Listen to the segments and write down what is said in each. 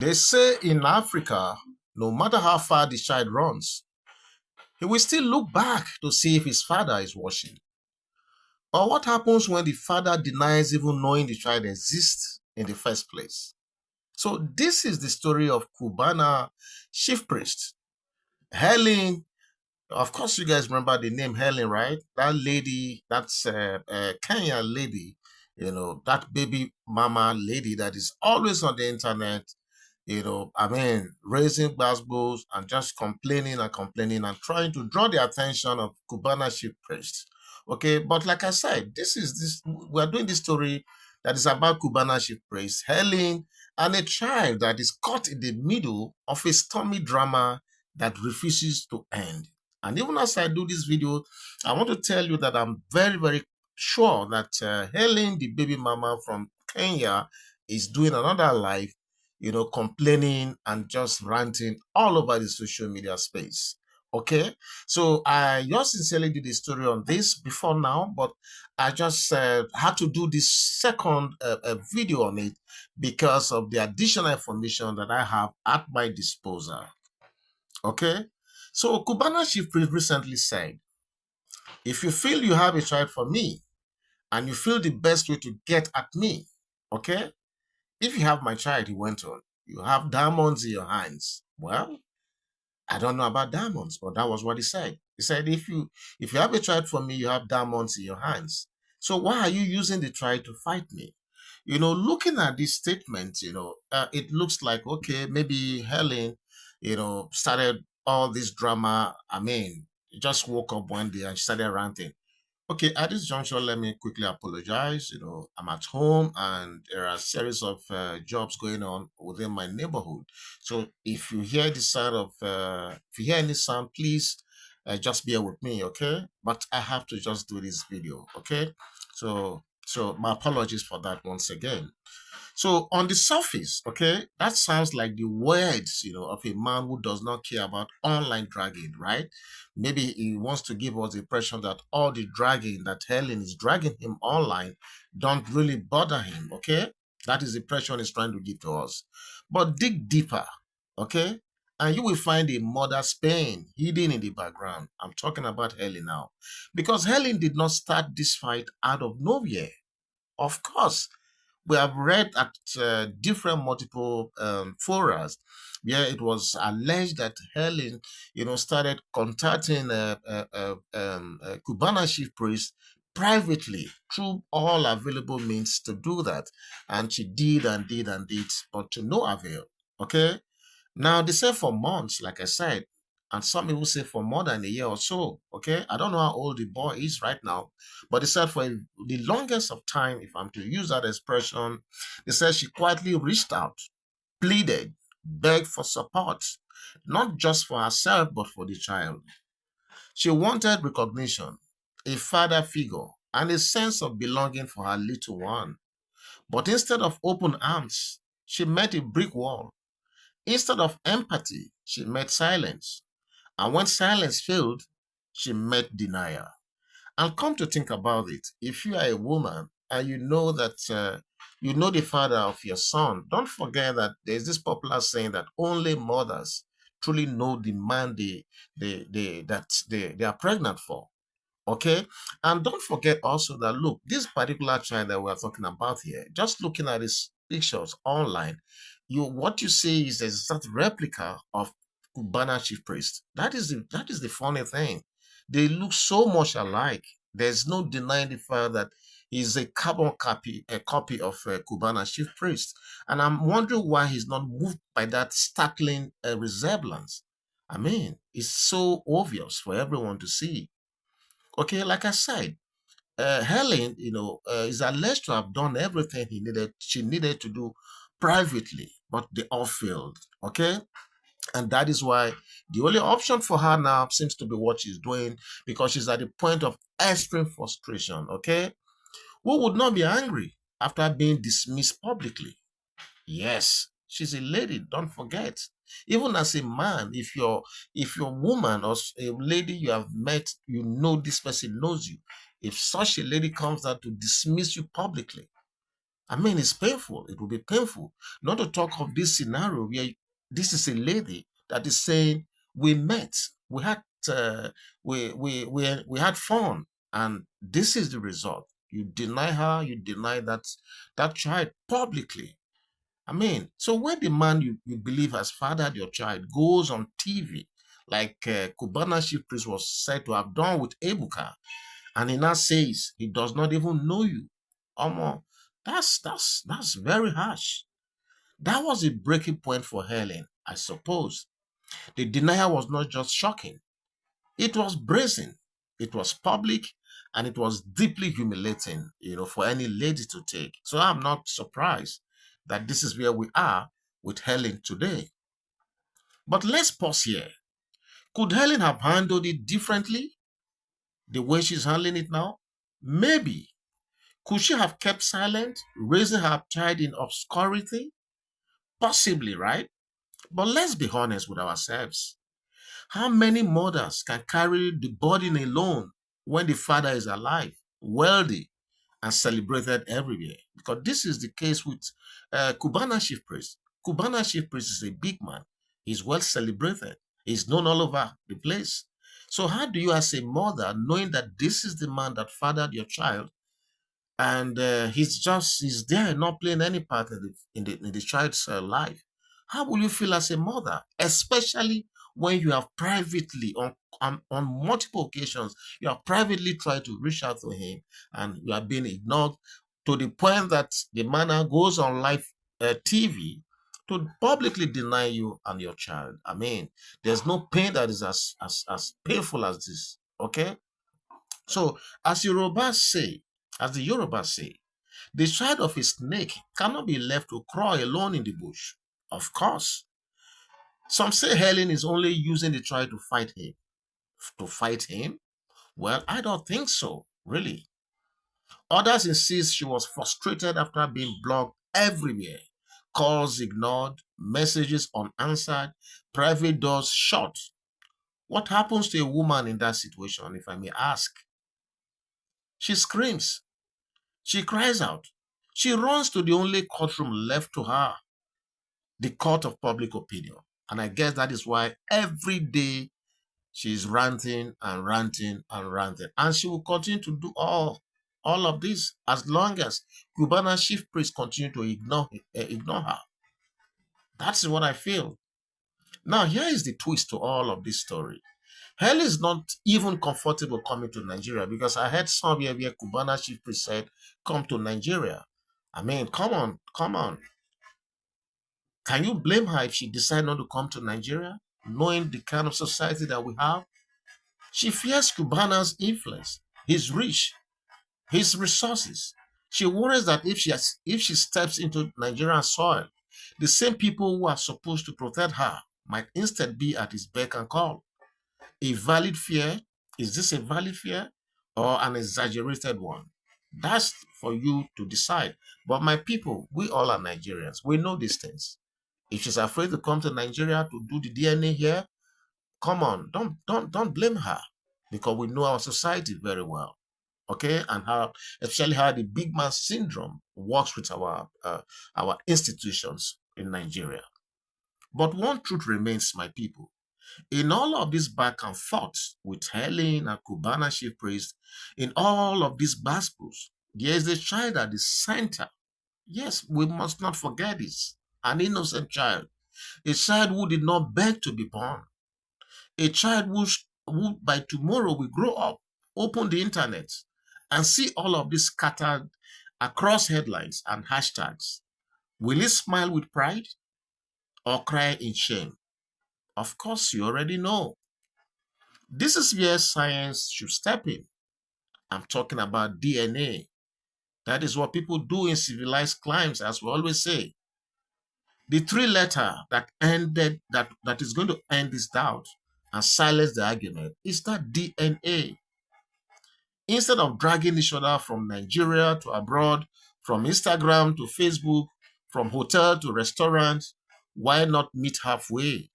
They say in Africa, no matter how far the child runs, he will still look back to see if his father is watching. Or what happens when the father denies even knowing the child exists in the first place? So this is the story of Cubana chief priest. Helen, of course you guys remember the name Helen, right? That lady, that's Kenya lady, that baby mama lady that is always on the internet, raising Gbas Gbos and just complaining and trying to draw the attention of Cubana chief priest. Okay, but like I said, we're doing this story that is about Cubana chief priest, Helen, and a child that is caught in the middle of a stormy drama that refuses to end. And even as I do this video, I want to tell you that I'm very, very sure that Helen, the baby mama from Kenya, is doing another live, complaining and just ranting all over the social media space. Okay, so I just sincerely did a story on this before now, but I just had to do this second video on it because of the additional information that I have at my disposal. Okay, so Cubana chief priest recently said, if you feel you have a child for me and you feel the best way to get at me, okay, if you have my child, he went on, you have diamonds in your hands. Well, I don't know about diamonds, but that was what he said. He said, if you have a child for me, you have diamonds in your hands. So why are you using the child to fight me? Looking at this statement, it looks like, okay, maybe Helen, started all this drama. Just woke up one day and started ranting. Okay, at this juncture, let me quickly apologize. I'm at home and there are a series of jobs going on within my neighborhood. So if you hear the sound of, if you hear any sound, please just bear with me, okay? But I have to just do this video, okay? So my apologies for that once again. So on the surface, okay, that sounds like the words, of a man who does not care about online dragging, right? Maybe he wants to give us the impression that all the dragging that Helen is dragging him online don't really bother him, okay? That is the impression he's trying to give to us. But dig deeper, okay? And you will find a mother's pain hidden in the background. I'm talking about Helen now. Because Helen did not start this fight out of nowhere. Of course, we have read at different multiple forums where it was alleged that Helen, started contacting Cubana chief priest privately through all available means to do that. And she did and did and did, but to no avail. Okay? Now, they say for months, like I said, and some people say for more than a year or so, okay? I don't know how old the boy is right now, but they said for the longest of time, if I'm to use that expression, they said she quietly reached out, pleaded, begged for support, not just for herself, but for the child. She wanted recognition, a father figure, and a sense of belonging for her little one. But instead of open arms, she met a brick wall. Instead of empathy, she met silence. And when silence failed, she met denial. And come to think about it, if you are a woman and you know that you know the father of your son, don't forget that there's this popular saying that only mothers truly know the man they are pregnant for. Okay, and don't forget also that, look, this particular child that we're talking about here, just looking at his pictures online, what you see is the exact replica of Cubana chief priest. That is the funny thing. They look so much alike. There's no denying the fact that he's a copy of Cubana chief priest. And I'm wondering why he's not moved by that startling resemblance. It's so obvious for everyone to see. Okay, like I said, Helen, is alleged to have done everything she needed to do privately, but they all failed. Okay, and that is why the only option for her now seems to be what she's doing, because she's at the point of extreme frustration. Okay, who would not be angry after being dismissed publicly? Yes, she's a lady, don't forget. Even as a man, if you're a woman or a lady you have met, you know this person knows you. If such a lady comes out to dismiss you publicly, I mean, it's painful. It will be painful. Not to talk of this scenario where this is a lady that is saying, "We met, we had, we had fun, and this is the result." You deny her, you deny that child publicly. I mean, so when the man you believe has fathered your child goes on TV, like Cubana chief priest was said to have done with Ebuka, and he now says he does not even know you. Omo, that's very harsh. That was a breaking point for Helen, I suppose. The denial was not just shocking, it was brazen, it was public, and it was deeply humiliating, for any lady to take. So I'm not surprised that this is where we are with Helen today. But let's pause here. Could Helen have handled it differently the way she's handling it now? Maybe. Could she have kept silent, raising her child in obscurity? Possibly, right? But let's be honest with ourselves. How many mothers can carry the burden alone when the father is alive, wealthy, and celebrated everywhere? Because this is the case with Cubana chief priest. Cubana chief priest is a big man. He's well celebrated. He's known all over the place. So how do you, as a mother, knowing that this is the man that fathered your child, and he's there not playing any part in the child's life, how will you feel as a mother, especially when you have privately on multiple occasions you have privately tried to reach out to him and you are being ignored, to the point that the man now goes on live TV to publicly deny you and your child? I mean, there's no pain that is as painful as this. Okay, so as the Yorubas say, the child of a snake cannot be left to crawl alone in the bush. Of course, some say Helen is only using the child to fight him. To fight him? Well, I don't think so, really. Others insist she was frustrated after being blocked everywhere, calls ignored, messages unanswered, private doors shut. What happens to a woman in that situation, if I may ask? She screams, she cries out, she runs to the only courtroom left to her, the court of public opinion. And I guess that is why every day she's ranting and ranting and ranting. And she will continue to do all of this as long as Cubana chief priests continue to ignore her. That's what I feel. Now, here is the twist to all of this story. Hell is not even comfortable coming to Nigeria, because I heard somewhere where Cubana chief priest said, "Come to Nigeria." I mean, come on, come on. Can you blame her if she decides not to come to Nigeria, knowing the kind of society that we have? She fears Cubana's influence, his reach, his resources. She worries that if she steps into Nigerian soil, the same people who are supposed to protect her might instead be at his beck and call. A valid fear? Is this a valid fear or an exaggerated one? That's for you to decide. But my people, we all are Nigerians. We know these things. If she's afraid to come to Nigeria to do the DNA here, come on, don't blame her, because we know our society very well. Okay, and how, especially how the big man syndrome works with our institutions in Nigeria. But one truth remains, my people. In all of this back and forth with Helen and Cubana chief priest, in all of these Gbas Gbos, there is a child at the center. Yes, we must not forget this. An innocent child. A child who did not beg to be born. A child who by tomorrow will grow up, open the internet, and see all of this scattered across headlines and hashtags. Will he smile with pride or cry in shame? Of course, you already know. This is where science should step in. I'm talking about DNA. That is what people do in civilized climes, as we always say. The three letter that is going to end this doubt and silence the argument is that DNA. Instead of dragging each other from Nigeria to abroad, from Instagram to Facebook, from hotel to restaurant, why not meet halfway?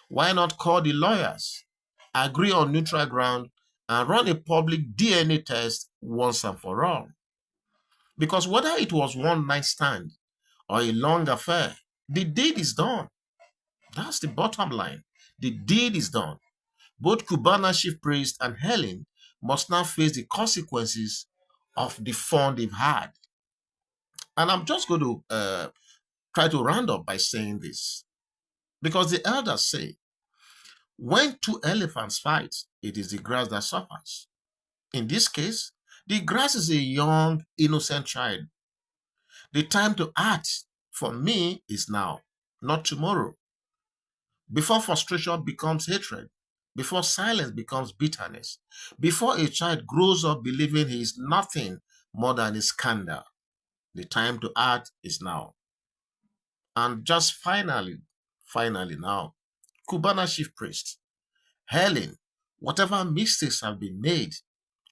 Why not call the lawyers, agree on neutral ground, and run a public DNA test once and for all? Because whether it was one night stand or a long affair, the deed is done. That's the bottom line. The deed is done. Both Cubana chief priest and Helen must now face the consequences of the fun they've had. And I'm just going to try to round up by saying this. Because the elders say, when two elephants fight, it is the grass that suffers. In this case, the grass is a young, innocent child. The time to act for me is now, not tomorrow. Before frustration becomes hatred, before silence becomes bitterness, before a child grows up believing he is nothing more than a scandal, the time to act is now. And just finally now, Cubana chief priest, Helen, whatever mistakes have been made,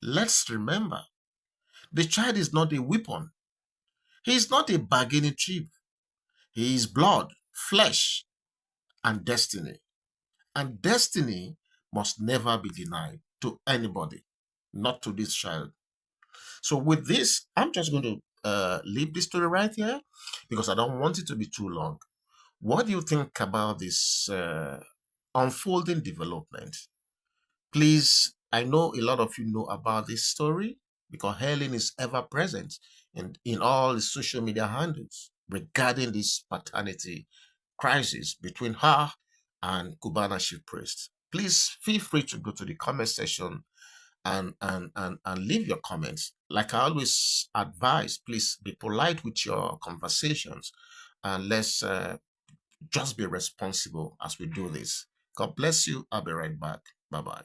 let's remember the child is not a weapon. He is not a bargaining chip. He is blood, flesh, and destiny. And destiny must never be denied to anybody, not to this child. So with this, I'm just going to leave this story right here because I don't want it to be too long. What do you think about this unfolding development? Please, I know a lot of you know about this story because Helen is ever present in all the social media handles regarding this paternity crisis between her and Cubana chief priest. Please feel free to go to the comment section and leave your comments. Like I always advise, please be polite with your conversations and let's just be responsible as we do this. God bless you. I'll be right back. Bye bye.